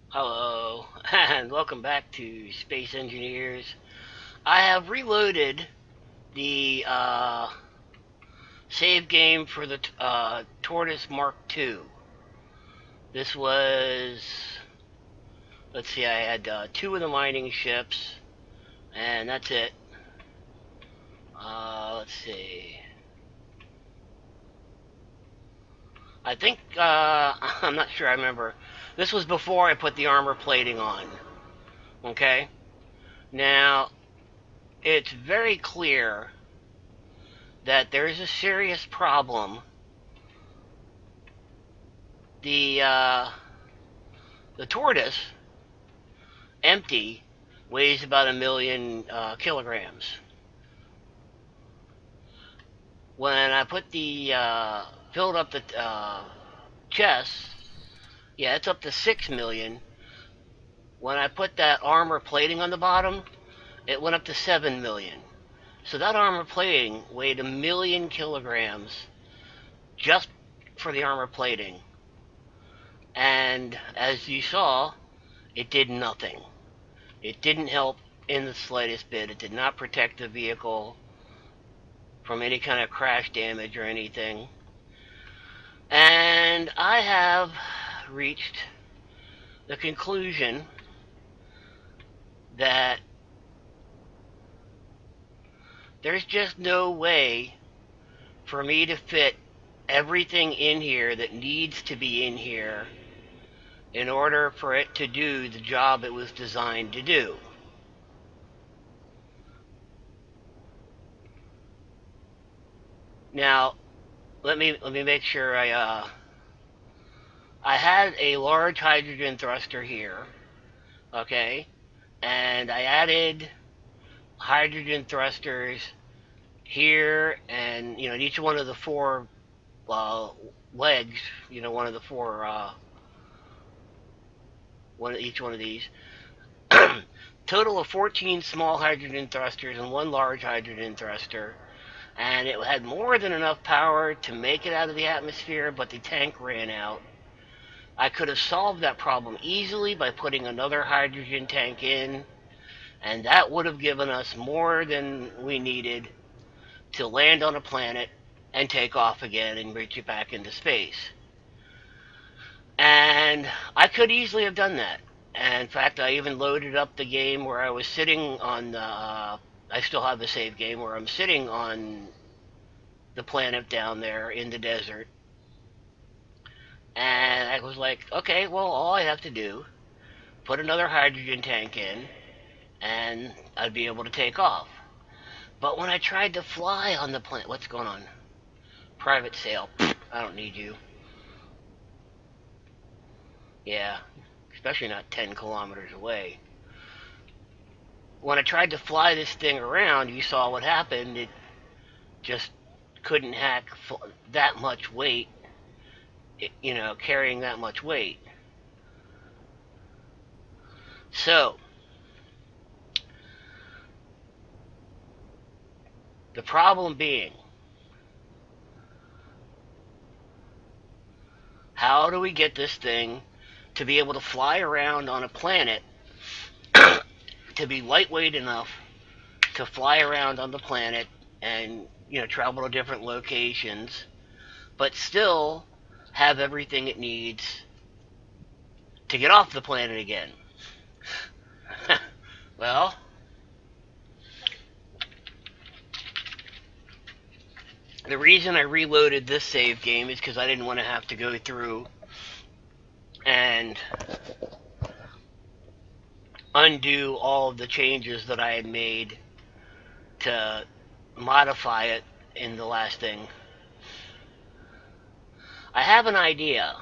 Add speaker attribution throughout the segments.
Speaker 1: Hello, and welcome back to Space Engineers. I have reloaded the save game for the Tortoise Mark II. This was, let's see, I had two of the mining ships, and that's it. Let's see. I think, I'm not sure I remember. This was before I put the armor plating on. Okay? Now, it's very clear that there's a serious problem. The the tortoise, empty, weighs about 1,000,000 kilograms. When I put the filled up the chest, yeah, it's up to 6 million. When I put that armor plating on the bottom, it went up to 7 million. So that armor plating weighed 1,000,000 kilograms just for the armor plating. And as you saw, it did nothing. It didn't help in the slightest bit. It did not protect the vehicle from any kind of crash damage or anything. And I have reached the conclusion that there's just no way for me to fit everything in here that needs to be in here in order for it to do the job it was designed to do. Now, let me make sure I had a large hydrogen thruster here, okay, and I added hydrogen thrusters here, and each one of the four uh, legs, one of the four, each one of these. Total of 14 small hydrogen thrusters and one large hydrogen thruster, and it had more than enough power to make it out of the atmosphere, but the tank ran out. I could have solved that problem easily by putting another hydrogen tank in, and that would have given us more than we needed to land on a planet and take off again and reach it back into space. And I could easily have done that. And in fact, I even loaded up the game where I was sitting on the. I still have the save game where I'm sitting on the planet down there in the desert. And I was like, okay, well, all I have to do, put another hydrogen tank in, and I'd be able to take off. But when I tried to fly on the planet, what's going on? Private sale. I don't need you. Yeah, especially not 10 kilometers away. When I tried to fly this thing around, you saw what happened. It just couldn't hack that much weight, carrying that much weight. So, the problem being, how do we get this thing to be able to fly around on a planet to be lightweight enough to fly around on the planet and travel to different locations, but still have everything it needs to get off the planet again? Well, the reason I reloaded this save game is because I didn't want to have to go through and undo all of the changes that I had made to modify it in the last thing. I have an idea.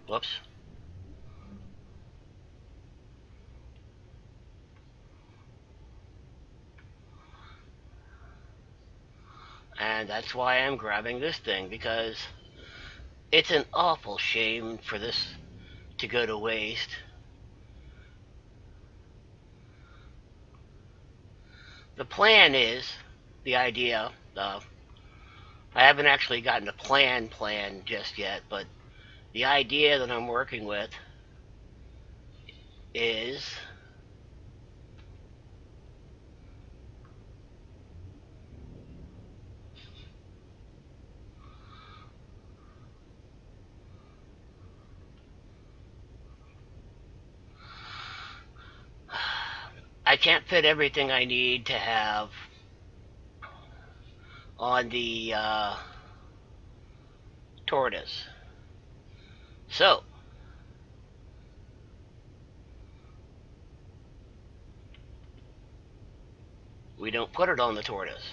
Speaker 1: Whoops. And that's why I'm grabbing this thing, because it's an awful shame for this to go to waste. The plan is, the idea, I haven't actually gotten a plan just yet, but the idea that I'm working with is I can't fit everything I need to have on the tortoise. So, we don't put it on the tortoise.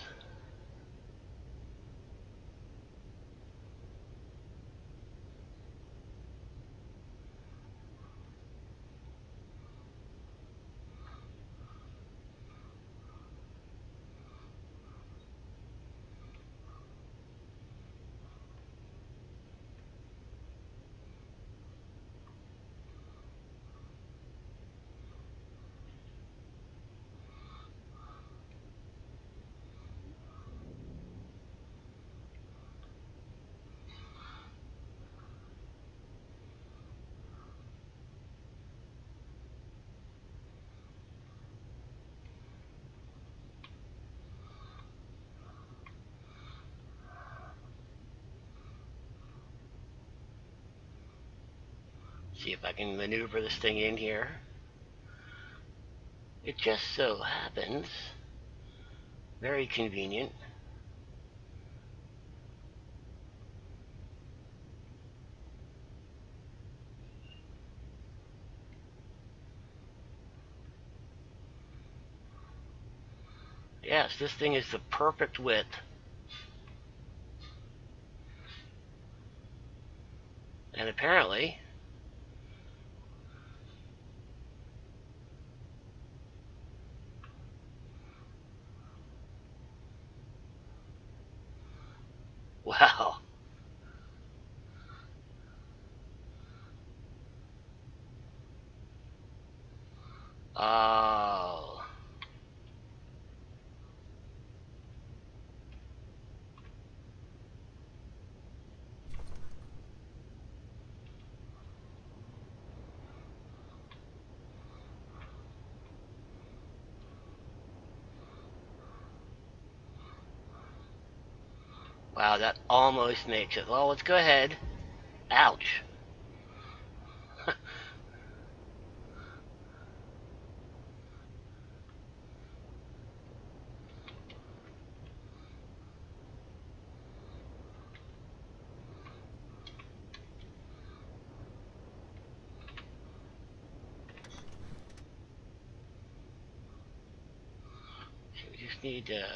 Speaker 1: See if I can maneuver this thing in here. It just so happens, very convenient, yes, this thing is the perfect width. And apparently, wow. Oh. Wow, that almost makes it. Well, let's go ahead. Ouch. So we just need to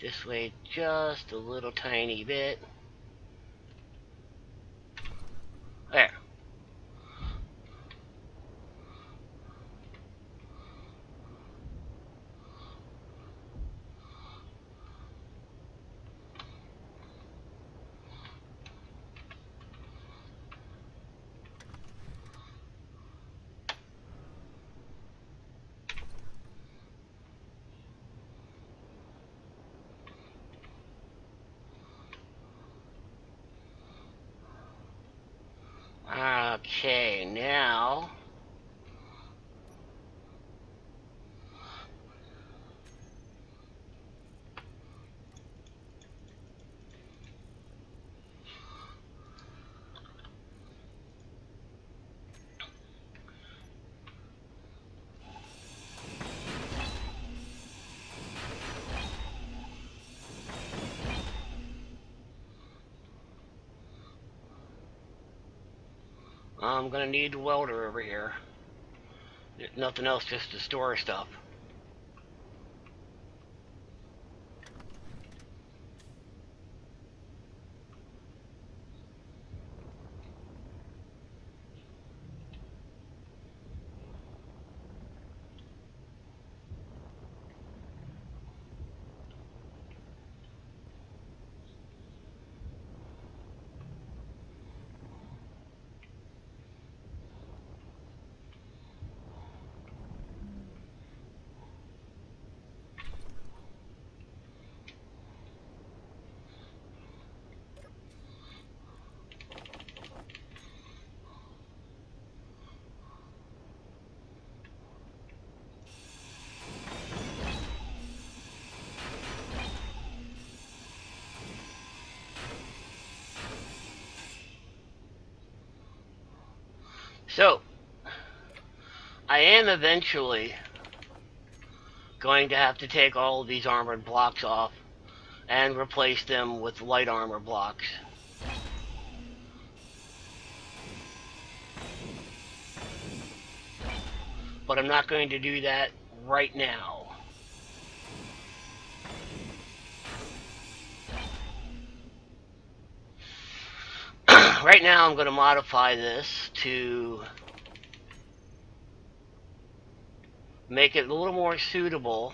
Speaker 1: this way just a little tiny bit. There. Okay, now I'm gonna need a welder over here. Nothing else, just to store stuff. So, I am eventually going to have to take all of these armored blocks off and replace them with light armor blocks. But I'm not going to do that right now. Right now I'm going to modify this to make it a little more suitable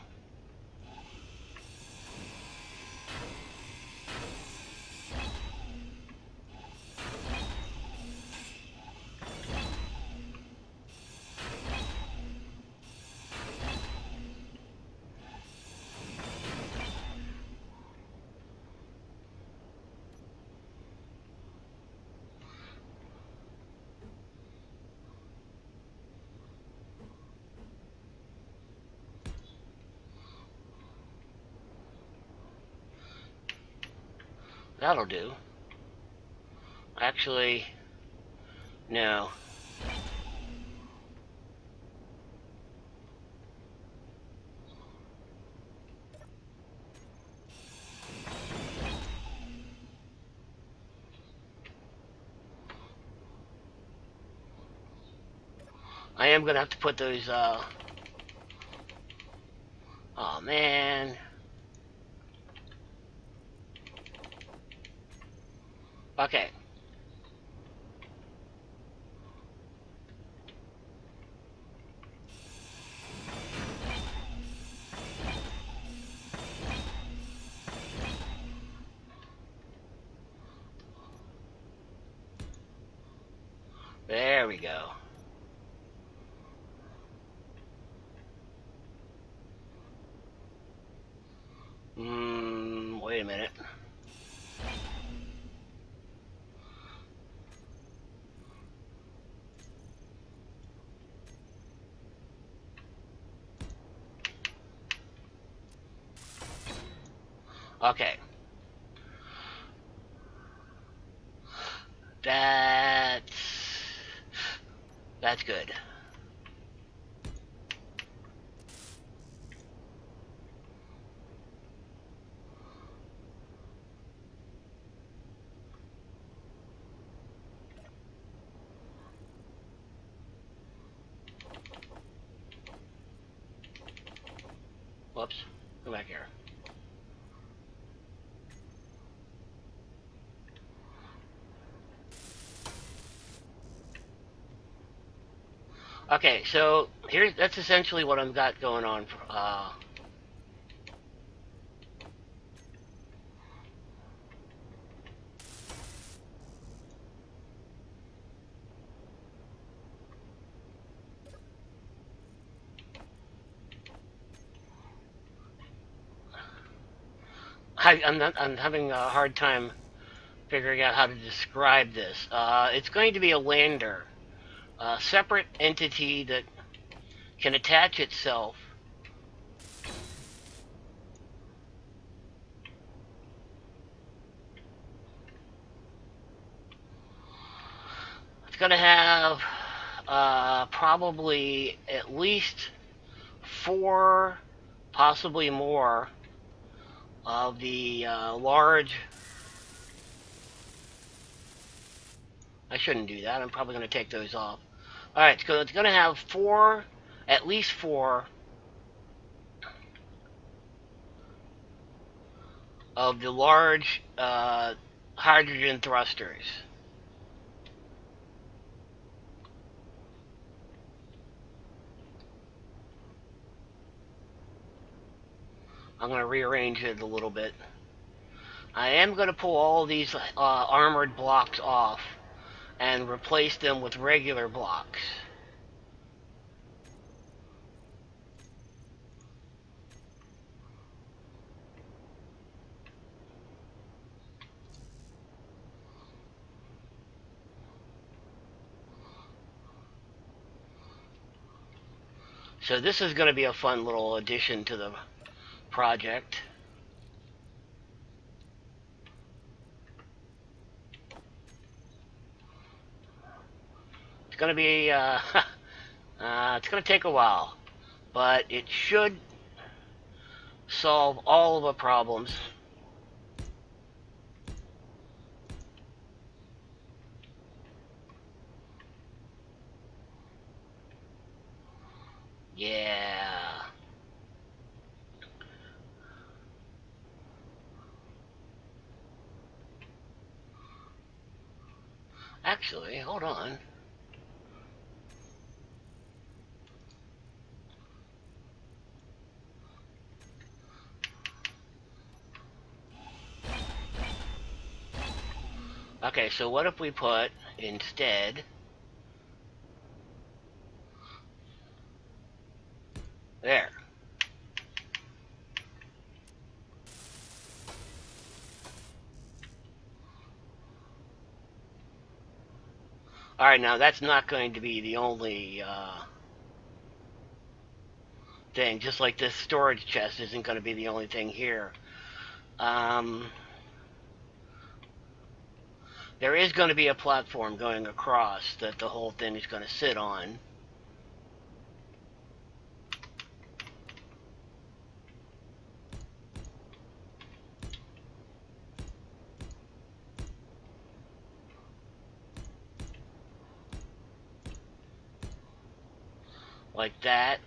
Speaker 1: That'll do. Actually, no. I am going to have to put those, oh man. Okay. There we go. Wait a minute. Okay. That's good. Whoops. Come back here. Okay, so that's essentially what I've got going on. I'm having a hard time figuring out how to describe this. It's going to be a lander, a separate entity that can attach itself It's going to have probably at least 4, possibly more, of the large... I shouldn't do that. I'm probably going to take those off. Alright, so it's going to have 4, at least 4, of the large hydrogen thrusters. I'm going to rearrange it a little bit. I am going to pull all these armored blocks off and replace them with regular blocks. So this is going to be a fun little addition to the project. It's gonna be it's gonna take a while, but it should solve all of the problems. Yeah. Actually, hold on. Okay, so what if we put instead there? All right, now that's not going to be the only thing. Just like this storage chest isn't going to be the only thing here. Um, there is going to be a platform going across that the whole thing is going to sit on. Like that.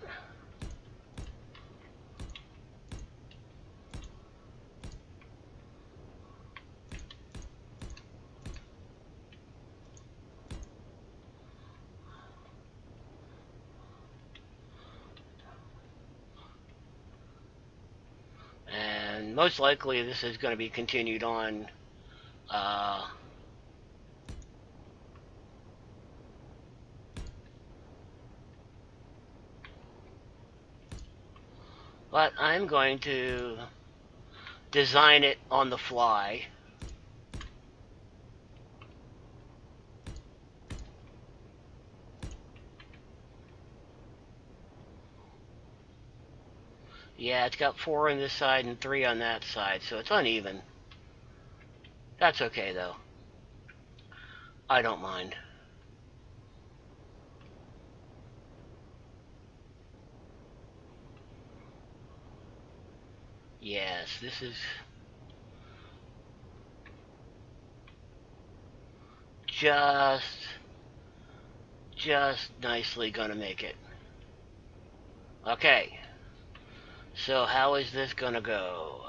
Speaker 1: And most likely this is going to be continued on but I'm going to design it on the fly. Yeah, it's got 4 on this side and 3 on that side, so it's uneven. That's okay, though. I don't mind. Yes, this is just nicely gonna make it. Okay. So how is this gonna go?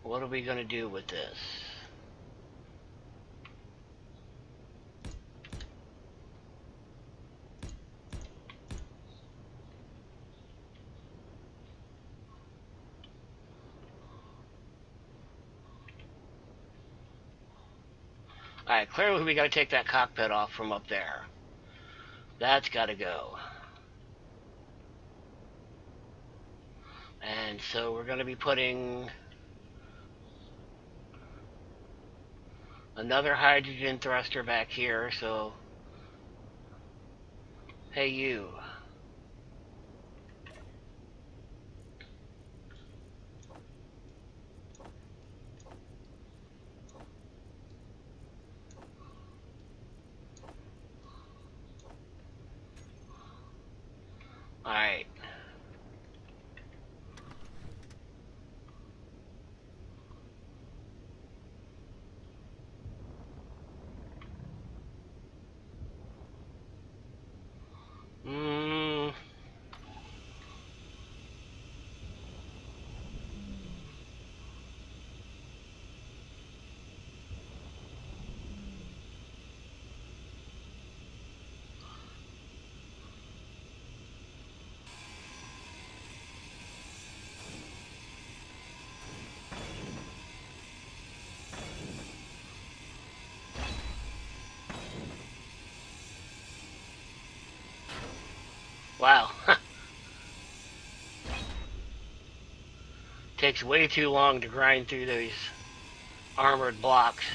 Speaker 1: What are we gonna do with this? Alright, clearly we gotta take that cockpit off from up there. That's gotta go. And so we're gonna be putting another hydrogen thruster back here, so hey you. Alright. Wow. Takes way too long to grind through these armored blocks.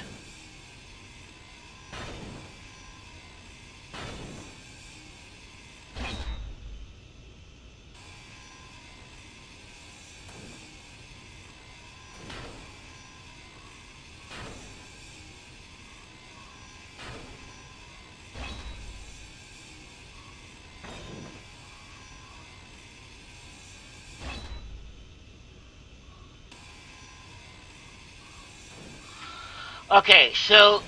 Speaker 1: Okay, so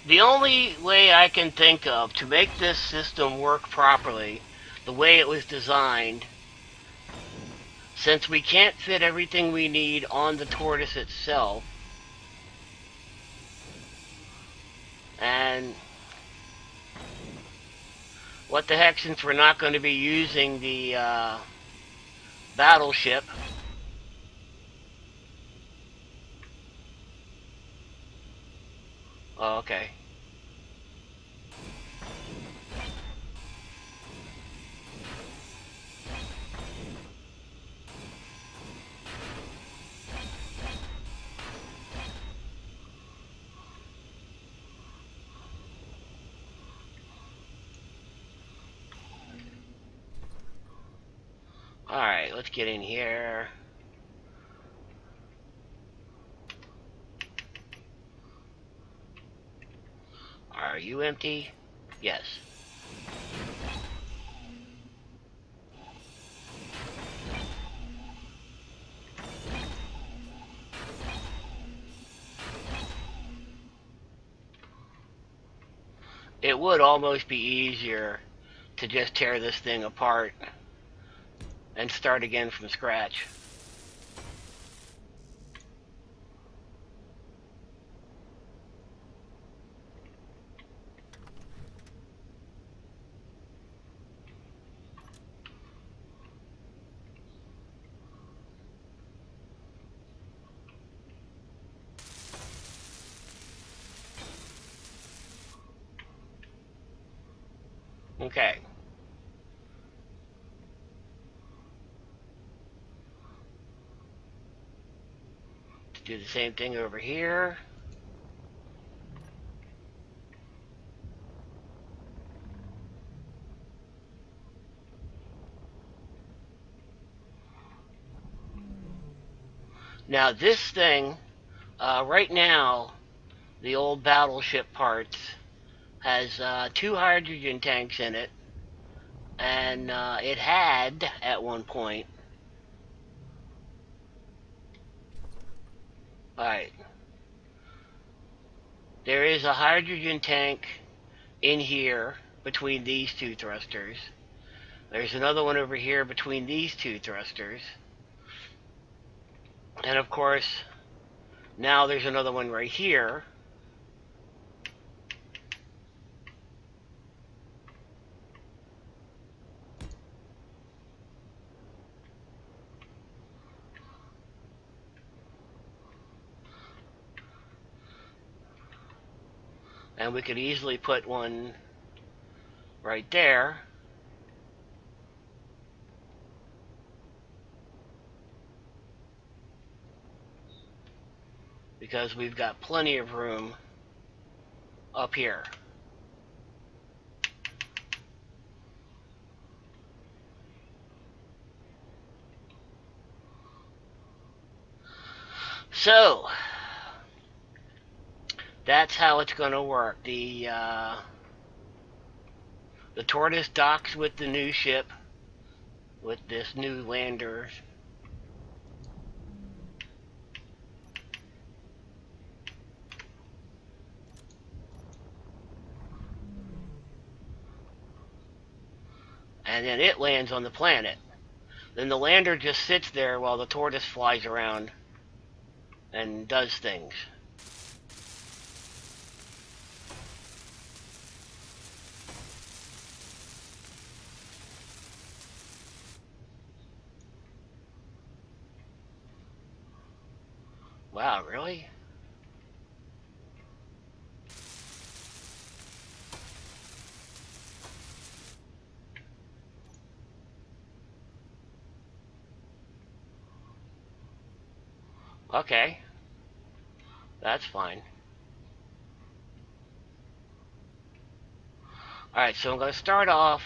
Speaker 1: the only way I can think of to make this system work properly, the way it was designed, since we can't fit everything we need on the tortoise itself, and what the heck, since we're not going to be using the battleship, oh, okay. Alright, let's get in here. Are you empty? Yes. It would almost be easier to just tear this thing apart and start again from scratch. Okay. Do the same thing over here. Now this thing, right now, the old battleship parts has 2 hydrogen tanks in it, and it had at one point. Alright. There is a hydrogen tank in here between these two thrusters. There's another one over here between these two thrusters. And of course, now there's another one right here. And we could easily put one right there. Because we've got plenty of room up here. So, that's how it's going to work. The tortoise docks with the new ship, with this new lander. And then it lands on the planet. Then the lander just sits there while the tortoise flies around and does things. Wow, really? Okay. That's fine. Alright, so I'm going to start off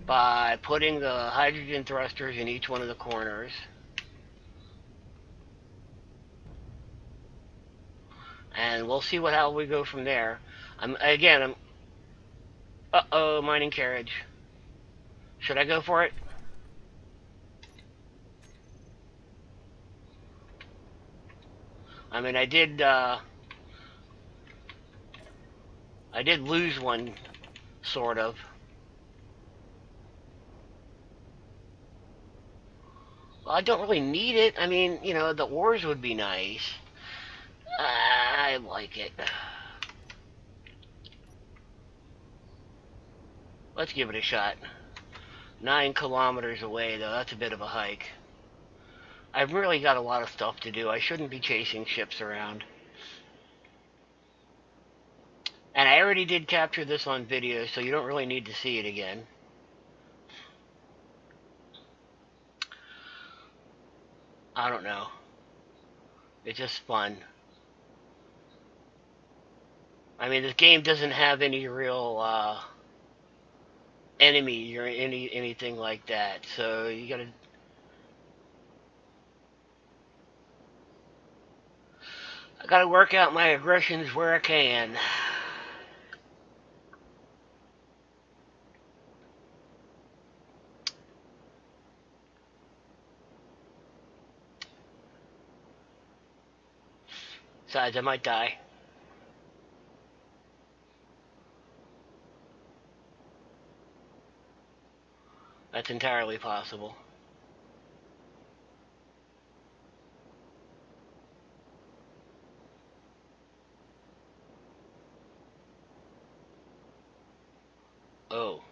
Speaker 1: by putting the hydrogen thrusters in each one of the corners. And we'll see how we go from there. I'm uh-oh, mining carriage. Should I go for it? I mean, I did lose one, sort of. Well, I don't really need it. I mean, you know, the ores would be nice. I like it. Let's give it a shot. 9 kilometers away, though. That's a bit of a hike. I've really got a lot of stuff to do. I shouldn't be chasing ships around. And I already did capture this on video, so you don't really need to see it again. I don't know. It's just fun. I mean, this game doesn't have any real enemies or anything like that, so you gotta. I gotta work out my aggressions where I can. Besides, I might die. That's entirely possible. Oh.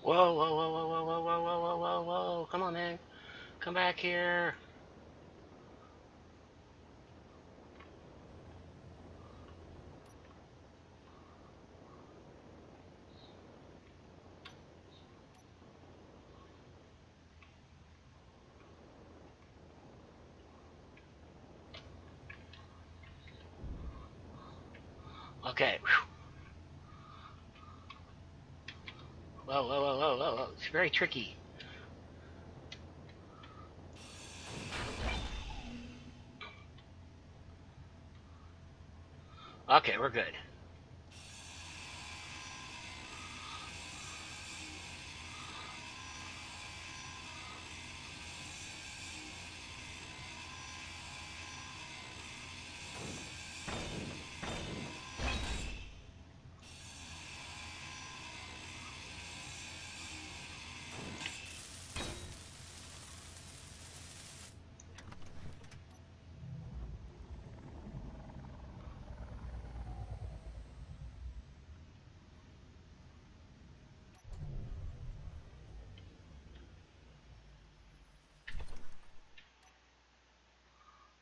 Speaker 1: Whoa, whoa, whoa, whoa, whoa, whoa, whoa, whoa, whoa, whoa, whoa. Come on, man. Come back here. Okay. Whoa, whoa, whoa, whoa, whoa, whoa. It's very tricky. Okay, we're good.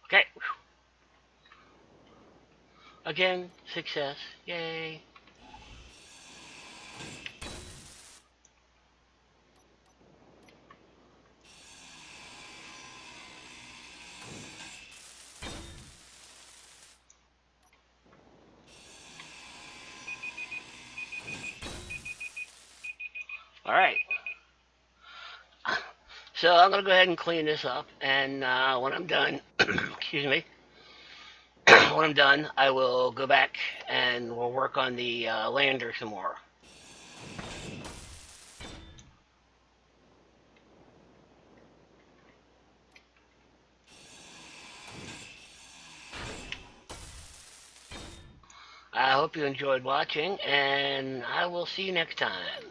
Speaker 1: Okay. Again, success. Yay. Alright. So I'm going to go ahead and clean this up. And when I'm done, excuse me, when I'm done, I will go back and we'll work on the lander some more. I hope you enjoyed watching, and I will see you next time.